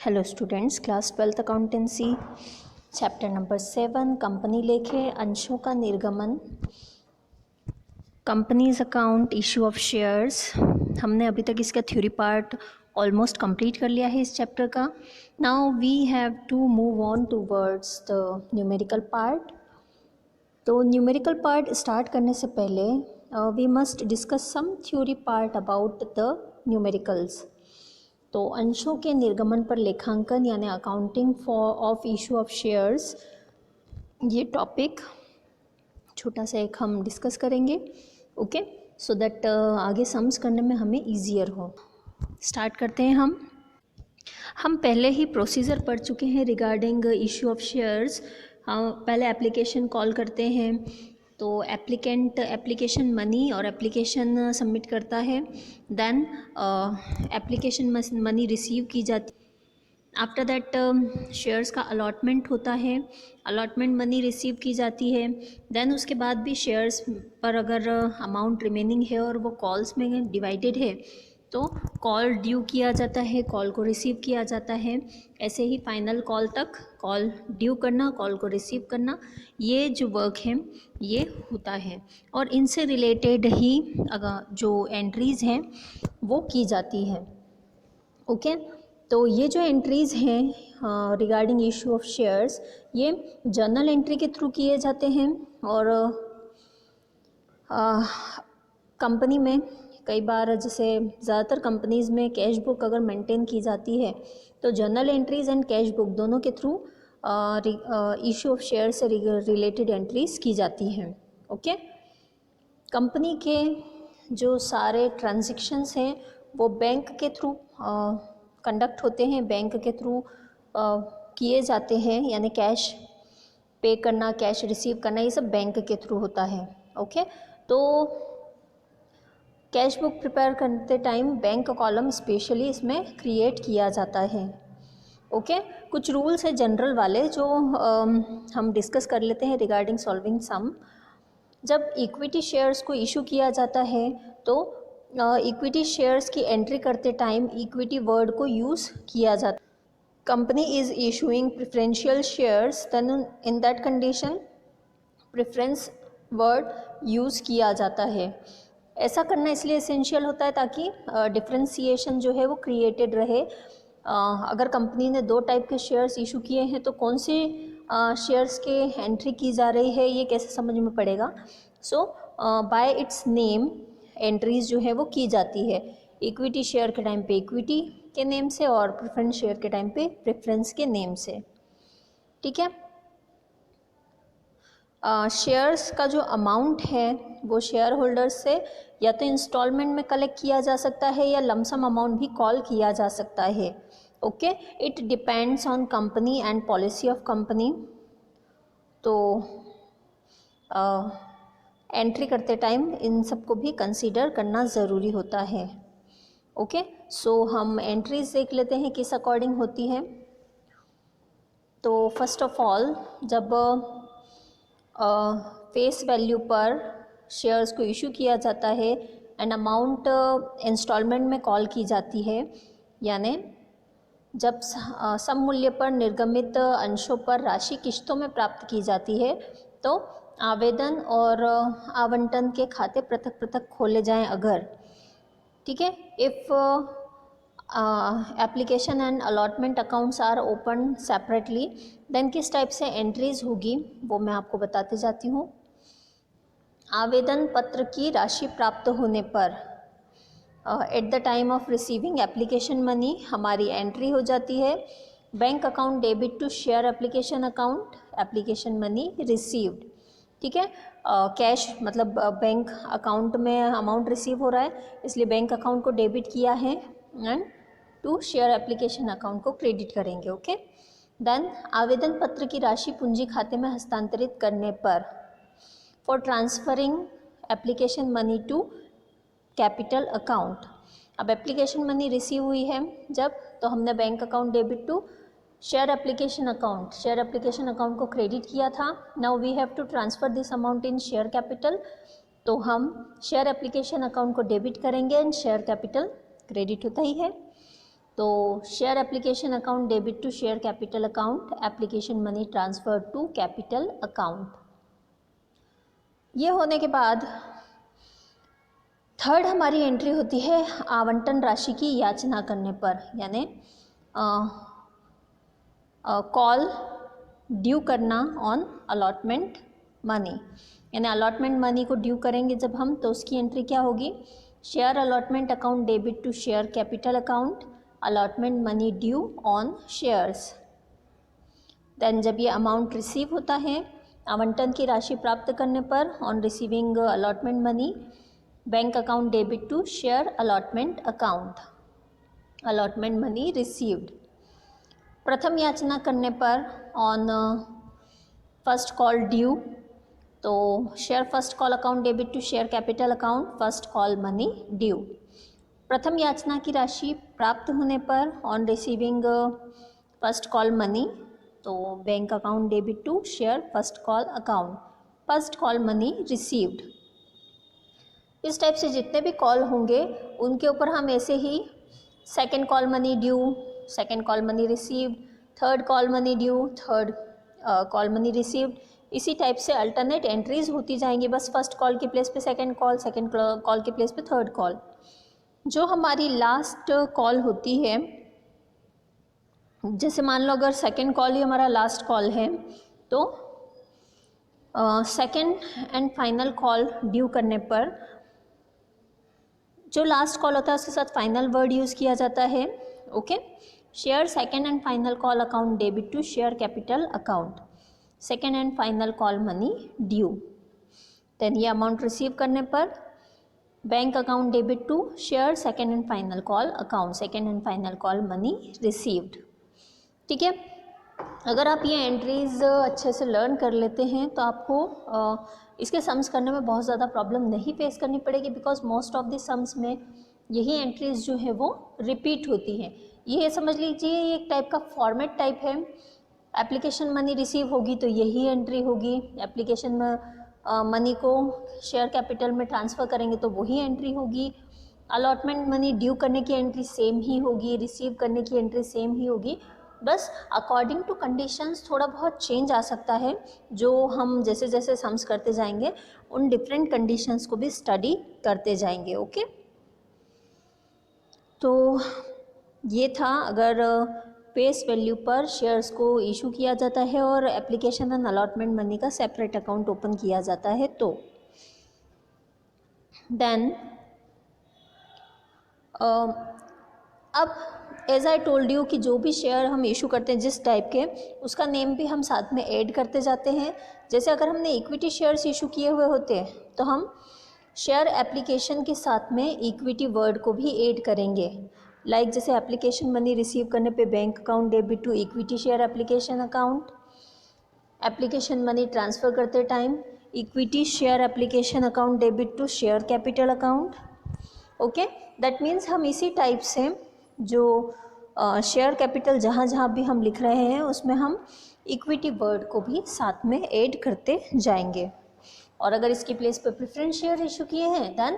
Hello students, class 12th accountancy chapter number 7 company लेखे अंशों का निर्गमन, companies account, issue of shares. हमने अभी तक इसका थ्योरी पार्ट ऑलमोस्ट कंप्लीट कर लिया है इस चैप्टर का। Now we have to move on towards the numerical part. तो न्यूमेरिकल पार्ट स्टार्ट करने से पहले we must discuss some theory part about the numericals. तो अंशों के निर्गमन पर लेखांकन यानी accounting for of issue of shares, ये टॉपिक छोटा सा एक हम डिस्कस करेंगे, ओके, सो दैट आगे सम्स करने में हमें ईजियर हो। स्टार्ट करते हैं हम पहले ही प्रोसीजर पढ़ चुके हैं रिगार्डिंग इशू ऑफ शेयर्स। हम पहले एप्लीकेशन कॉल करते हैं, तो एप्लीकेंट एप्लीकेशन मनी और एप्लीकेशन सबमिट करता है, देन एप्लीकेशन मनी रिसीव की जाती। आफ्टर दैट शेयर्स का अलॉटमेंट होता है, अलॉटमेंट मनी रिसीव की जाती है। देन उसके बाद भी शेयर्स पर अगर अमाउंट रिमेनिंग है और वो कॉल्स में डिवाइडेड है तो कॉल ड्यू किया जाता है, कॉल को रिसीव किया जाता है। ऐसे ही फाइनल कॉल तक कॉल ड्यू करना, कॉल को रिसीव करना, ये जो वर्क है ये होता है। और इनसे रिलेटेड ही अगर जो एंट्रीज़ हैं वो की जाती है, ओके। तो ये जो एंट्रीज़ हैं रिगार्डिंग इशू ऑफ शेयर्स, ये जर्नल एंट्री के थ्रू किए जाते हैं। और कंपनी में कई बार जैसे ज़्यादातर कंपनीज़ में कैश बुक अगर मेंटेन की जाती है तो journal entries and cash book दोनों के थ्रू इशू ऑफ शेयर से रिलेटेड एंट्रीज़ की जाती हैं, ओके। कंपनी के जो सारे ट्रांजैक्शंस हैं वो बैंक के थ्रू कंडक्ट होते हैं, बैंक के थ्रू किए जाते हैं, यानी कैश पे करना, कैश रिसीव करना, ये सब बैंक के थ्रू होता है, ओके। तो कैश बुक प्रिपेयर करते टाइम बैंक कॉलम स्पेशली इसमें क्रिएट किया जाता है, ओके। कुछ रूल्स है जनरल वाले जो हम डिस्कस कर लेते हैं रिगार्डिंग सॉल्विंग सम। जब इक्विटी शेयर्स को इशू किया जाता है तो इक्विटी शेयर्स की एंट्री करते टाइम इक्विटी वर्ड को यूज़ किया जाता है। Company is issuing preferential shares, then in that condition preference word use किया जाता है। ऐसा करना इसलिए एसेंशियल होता है ताकि डिफ्रेंसिएशन जो है वो क्रिएटेड रहे। अगर कंपनी ने दो टाइप के शेयर्स इशू किए हैं तो कौन से शेयर्स के एंट्री की जा रही है ये कैसे समझ में पड़ेगा। सो बाय इट्स नेम एंट्रीज जो है वो की जाती है। इक्विटी शेयर के टाइम पे इक्विटी के नेम से और प्रेफरेंस शेयर के टाइम पे प्रेफरेंस के नेम से, ठीक है। शेयर्स का जो अमाउंट है वो शेयर होल्डर्स से या तो इंस्टॉलमेंट में कलेक्ट किया जा सकता है या लमसम अमाउंट भी कॉल किया जा सकता है, okay. It depends on company and policy of company. तो एंट्री करते टाइम इन सबको भी कंसीडर करना ज़रूरी होता है, ओके। सो हम एंट्रीज देख लेते हैं किस अकॉर्डिंग होती है। तो फर्स्ट ऑफ ऑल जब फेस वैल्यू पर शेयर्स को इशू किया जाता है एंड अमाउंट इंस्टॉलमेंट में कॉल की जाती है, यानी जब सम मूल्य पर निर्गमित अंशों पर राशि किश्तों में प्राप्त की जाती है तो आवेदन और आवंटन के खाते पृथक पृथक खोले जाएं अगर, ठीक है। If application and allotment accounts are open separately then किस टाइप से एंट्रीज होगी वो मैं आपको बताते जाती हूँ। आवेदन पत्र की राशि प्राप्त होने पर at the time of receiving application money हमारी एंट्री हो जाती है bank account debit to share application account, application money received, ठीक है। कैश मतलब बैंक अकाउंट में अमाउंट रिसीव हो रहा है इसलिए बैंक अकाउंट को डेबिट किया है and to share application account को क्रेडिट करेंगे, ओके। देन आवेदन पत्र की राशि पूंजी खाते में हस्तांतरित करने पर for transferring application money to capital account. अब एप्लीकेशन मनी रिसीव हुई है जब, तो हमने bank account debit to share application account, share application account को क्रेडिट किया था। Now we have to transfer this amount in share capital, तो हम शेयर एप्लीकेशन अकाउंट को डेबिट करेंगे एंड शेयर कैपिटल क्रेडिट होता ही है। तो share application account debit to share capital account, application money transfer to capital account. ये होने के बाद थर्ड हमारी एंट्री होती है आवंटन राशि की याचना करने पर, यानी कॉल ड्यू करना ऑन अलॉटमेंट मनी, यानी अलॉटमेंट मनी को ड्यू करेंगे जब हम, तो उसकी एंट्री क्या होगी, share allotment account debit to share capital account, allotment money due on shares. Then जब ये अमाउंट रिसीव होता है, आवंटन की राशि प्राप्त करने पर, on receiving allotment money, bank account debit to share allotment account, allotment money received. प्रथम याचना करने पर, ऑन फर्स्ट कॉल ड्यू, तो share first call account debit to share capital account, first call money due. प्रथम याचना की राशि प्राप्त होने पर, on receiving first call money, तो bank account debit to share first call account, first call money received. इस टाइप से जितने भी कॉल होंगे उनके ऊपर हम ऐसे ही second call money due, second call money received, third call money due, third call money received, इसी टाइप से अल्टरनेट एंट्रीज होती जाएंगी। बस फर्स्ट कॉल के प्लेस पे सेकेंड कॉल, सेकेंड कॉल के प्लेस पे थर्ड कॉल। जो हमारी लास्ट कॉल होती है, जैसे मान लो अगर सेकेंड कॉल ही हमारा लास्ट कॉल है, तो second and final call due करने पर जो लास्ट कॉल होता है उसके साथ फाइनल वर्ड यूज़ किया जाता है। Okay, share second and final call account debit to share capital account, second and final call money due. Then ये अमाउंट रिसीव करने पर, bank account debit to share second and final call account, second and final call money received. ठीक है, अगर आप ये entries अच्छे से लर्न कर लेते हैं तो आपको इसके सम्स करने में बहुत ज़्यादा प्रॉब्लम नहीं फेस करनी पड़ेगी, because most of the sums में यही एंट्रीज जो है वो रिपीट होती हैं। ये समझ लीजिए ये एक टाइप का फॉर्मेट टाइप है। एप्लीकेशन मनी रिसीव होगी तो यही एंट्री होगी, एप्लीकेशन में मनी को शेयर कैपिटल में ट्रांसफ़र करेंगे तो वही एंट्री होगी, अलॉटमेंट मनी ड्यू करने की एंट्री सेम ही होगी, रिसीव करने की एंट्री सेम ही होगी। बस अकॉर्डिंग टू कंडीशंस थोड़ा बहुत चेंज आ सकता है, जो हम जैसे जैसे सम्स करते जाएंगे उन डिफरेंट कंडीशंस को भी स्टडी करते जाएंगे। ओके, तो ये था अगर फेस वैल्यू पर शेयर्स को इशू किया जाता है और एप्लीकेशन एंड अलॉटमेंट मनी का सेपरेट अकाउंट ओपन किया जाता है तो। देन अब एज आई टोल्ड यू कि जो भी शेयर हम इशू करते हैं जिस टाइप के, उसका नेम भी हम साथ में ऐड करते जाते हैं। जैसे अगर हमने इक्विटी शेयर्स इशू किए हुए होते हैं तो हम शेयर एप्लीकेशन के साथ में इक्विटी वर्ड को भी ऐड करेंगे। लाइक जैसे एप्लीकेशन मनी रिसीव करने पे bank account debit to equity share application account, application money transfer करते time equity share application account debit to share capital account. Okay, that means हम इसी type से जो शेयर कैपिटल जहाँ जहाँ भी हम लिख रहे हैं उसमें हम इक्विटी वर्ड को भी साथ में ऐड करते जाएंगे। और अगर इसकी प्लेस पर प्रेफरेंस शेयर इशू किए हैं then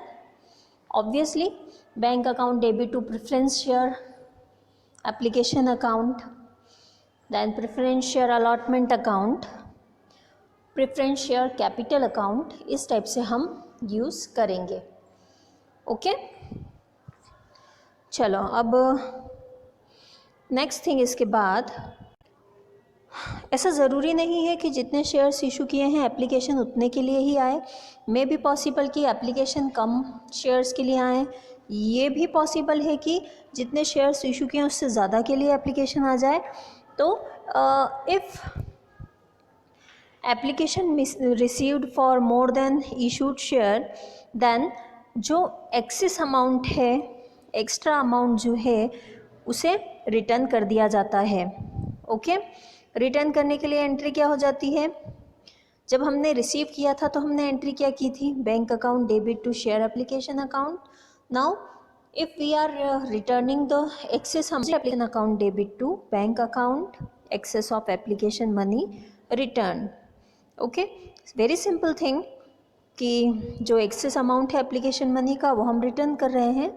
obviously bank account debit to preference share application account, then preference share allotment account, preference share capital account, इस टाइप से हम यूज़ करेंगे। ओके, चलो अब नेक्स्ट थिंग, इसके बाद ऐसा ज़रूरी नहीं है कि जितने शेयर्स इशू किए हैं एप्लीकेशन उतने के लिए ही आए। मे भी पॉसिबल कि एप्लीकेशन कम शेयर्स के लिए आए, ये भी पॉसिबल है कि जितने शेयर्स इशू किए हैं उससे ज़्यादा के लिए एप्लीकेशन आ जाए। तो if application received for more than issued share, then जो एक्सेस अमाउंट है, एक्स्ट्रा अमाउंट जो है उसे रिटर्न कर दिया जाता है। ओके, रिटर्न करने के लिए एंट्री क्या हो जाती है, जब हमने रिसीव किया था तो हमने एंट्री क्या की थी, bank account debit to share application account. Now if we are returning the excess application account debit to bank account, excess of application money return. Okay, very simple thing कि जो excess amount है application money का वो हम return कर रहे हैं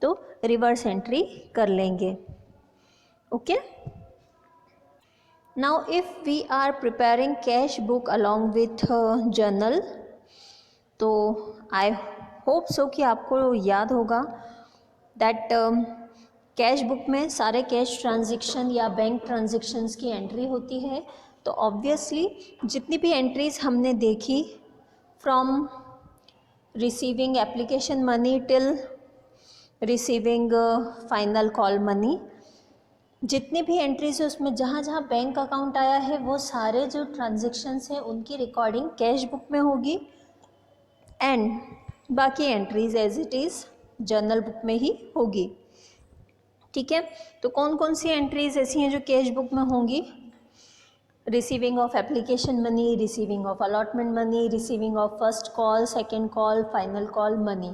तो रिवर्स एंट्री कर लेंगे। Okay. Now if we are preparing cash book along with journal, तो आई होप सो कि आपको याद होगा दैट कैश बुक में सारे कैश ट्रांजेक्शन या बैंक ट्रांजेक्शन्स की एंट्री होती है. तो ऑब्वियसली जितनी भी एंट्रीज हमने देखी from receiving application money till receiving final call money, जितनी भी एंट्रीज है उसमें जहाँ जहाँ बैंक अकाउंट आया है वो सारे जो ट्रांजेक्शन्स हैं उनकी रिकॉर्डिंग कैश बुक में होगी एंड बाकी entries as it is journal book में ही होगी. ठीक है. तो कौन कौन सी एंट्रीज ऐसी हैं जो कैश बुक में होंगी? Receiving of application money, receiving of allotment money, receiving of first call, second call, final call money.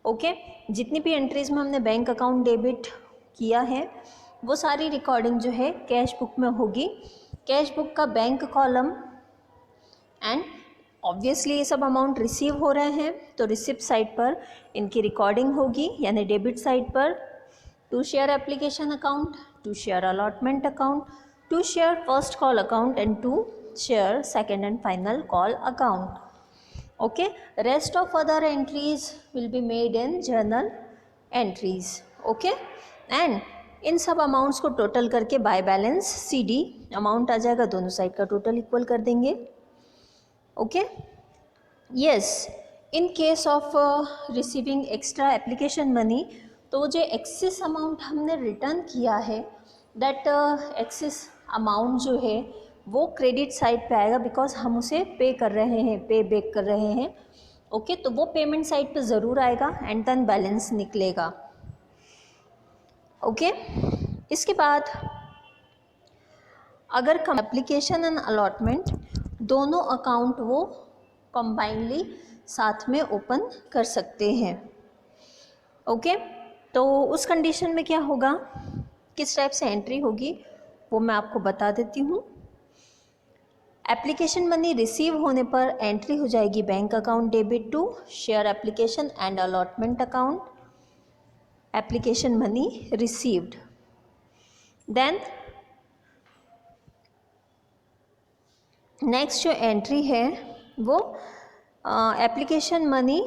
Okay. जितनी भी एंट्रीज में हमने बैंक अकाउंट डेबिट किया है वो सारी रिकॉर्डिंग जो है कैश बुक में होगी. कैश बुक का बैंक कॉलम एंड ऑब्वियसली ये सब अमाउंट रिसीव हो रहे हैं तो रिसिप्ट साइड पर इनकी रिकॉर्डिंग होगी, यानी डेबिट साइड पर to share application account, to share allotment account, to share first call account and to share second and final call account. Okay. Rest of other entries will be made in journal entries. Okay. And इन सब amounts को total करके by balance CD amount आ जाएगा, दोनों side का total equal कर देंगे. Okay. Yes. In case of receiving extra application money, तो जो एक्सेस अमाउंट हमने रिटर्न किया है दैट एक्सेस अमाउंट जो है वो क्रेडिट साइड पे आएगा बिकॉज हम उसे पे कर रहे हैं, पे बैक कर रहे हैं. ओके. तो वो पेमेंट साइड पे ज़रूर आएगा एंड देन बैलेंस निकलेगा. ओके. इसके बाद अगर एप्लीकेशन एंड अलॉटमेंट दोनों अकाउंट वो कंबाइनली साथ में ओपन कर सकते हैं. ओके. तो उस कंडीशन में क्या होगा, किस टाइप से एंट्री होगी वो मैं आपको बता देती हूँ. एप्लीकेशन मनी रिसीव होने पर एंट्री हो जाएगी bank account debit to share application and allotment account, application money received. Then next जो एंट्री है वो एप्लीकेशन मनी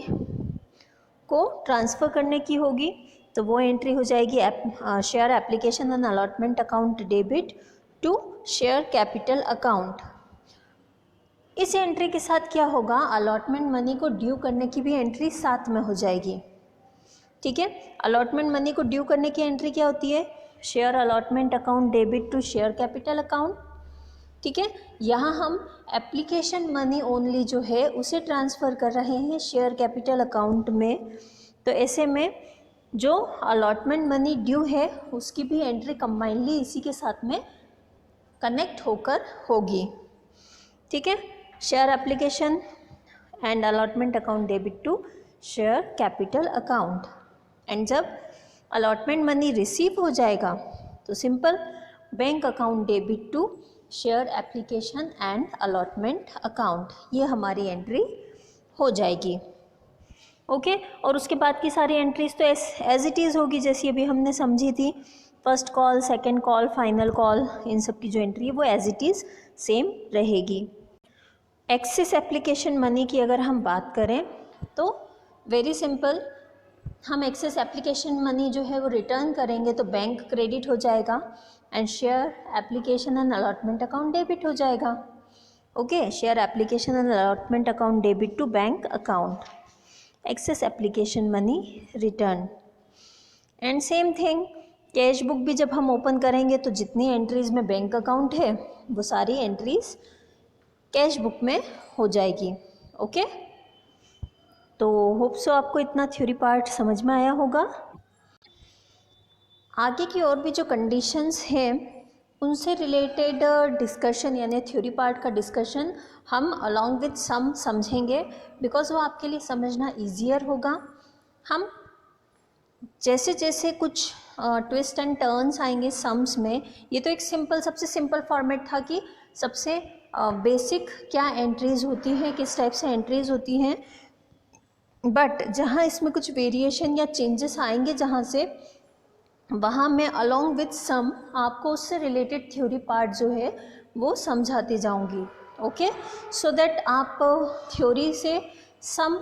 को ट्रांसफ़र करने की होगी. तो वो एंट्री हो जाएगी share application and allotment account debit to share capital account. इस एंट्री के साथ क्या होगा, अलॉटमेंट मनी को ड्यू करने की भी एंट्री साथ में हो जाएगी. ठीक है. अलॉटमेंट मनी को ड्यू करने की एंट्री क्या होती है, share allotment account debit to share capital account. ठीक है. यहाँ हम एप्लीकेशन मनी ओनली जो है उसे ट्रांसफ़र कर रहे हैं शेयर कैपिटल अकाउंट में. तो ऐसे में जो अलॉटमेंट मनी ड्यू है उसकी भी एंट्री कंबाइनली इसी के साथ में कनेक्ट होकर होगी. ठीक है. Share application and allotment account debit to share capital account. And जब अलॉटमेंट मनी रिसीव हो जाएगा तो simple bank account debit to share application and allotment account, ये हमारी एंट्री हो जाएगी. ओके. और उसके बाद की सारी एंट्रीज तो एज इट इज़ होगी जैसी अभी हमने समझी थी. First call, second call, final call, इन सब की जो एंट्री है वो एज इट इज़ सेम रहेगी. एक्सेस एप्लीकेशन मनी की अगर हम बात करें तो वेरी सिंपल, हम एक्सेस एप्लीकेशन मनी जो है वो रिटर्न करेंगे तो बैंक क्रेडिट हो जाएगा and share application and allotment account debit हो जाएगा. Okay. Share application and allotment account debit to bank account, excess application money return. And same thing cash book भी जब हम ओपन करेंगे तो जितनी एंट्रीज में बैंक अकाउंट है वो सारी एंट्रीज कैश बुक में हो जाएगी. ओके. तो होप सो आपको इतना थ्योरी पार्ट समझ में आया होगा. आगे की और भी जो कंडीशंस हैं उनसे रिलेटेड डिस्कशन यानी थ्योरी पार्ट का डिस्कशन हम अलॉन्ग विथ सम समझेंगे बिकॉज वो आपके लिए समझना ईजियर होगा. हम जैसे जैसे कुछ ट्विस्ट एंड टर्न्स आएंगे सम्स में, ये तो एक सिंपल सबसे सिंपल फॉर्मेट था कि सबसे बेसिक क्या एंट्रीज़ होती हैं, किस टाइप से एंट्रीज़ होती हैं. बट जहाँ इसमें कुछ वेरिएशन या चेंजेस आएंगे जहाँ से वहाँ मैं अलॉन्ग विथ सम आपको उससे रिलेटेड थ्योरी पार्ट जो है वो समझाती जाऊँगी। ओके, सो दैट आप थ्योरी से सम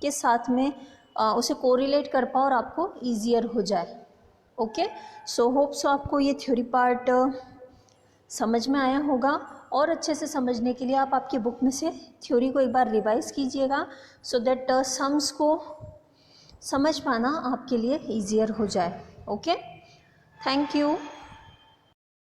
के साथ में उसे कोरिलेट कर पाओ और आपको ईजियर हो जाए। ओके, सो होप सो आपको ये थ्योरी पार्ट समझ में आया होगा, और अच्छे से समझने के लिए आप आपकी बुक में से थ्योरी को एक बार रिवाइज कीजिएगा, सो दैट सम्स को समझ पाना आपके लिए ईजियर हो जाए। Okay, thank you.